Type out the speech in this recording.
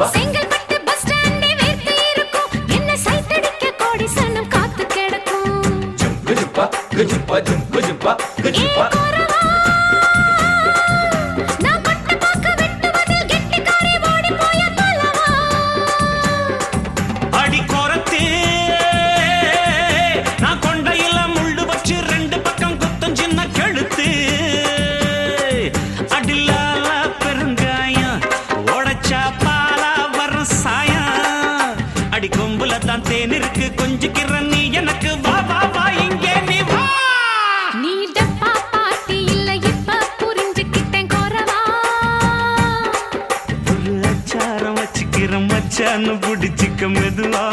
Chengalpattu bus ஸ்டாண்டே வேர்த்து இருக்கும் என்ன சைட் அடிக்க கோடி சனம் காத்து கிடக்கும் நான் பட்ட பாக்க வெட்டுவதில் கெட்டிக்காரி ஓடி போய பலவா அடி கோரத்தே நான் கொண்டையில முள்ளு வச்சு ரெண்டு பக்கம் குத்தம் சின்ன கழுத்து அடிலால பெருங்காயம் உடைச்சா பாலா வர சாயம் அடி கொம்புல தான் தேன் இருக்கு கொஞ்சிக்கிற நீ எனக்கு வா வா வா இங்கே நீ வா நீ டப்பா பாட்டி இல்ல இப்ப புரிஞ்சுக்கிட்டேன் கோரவா ஒரு அச்சாரம் வச்சுக்கிற மச்சான்னு பிடிச்சிக்க மெதுவா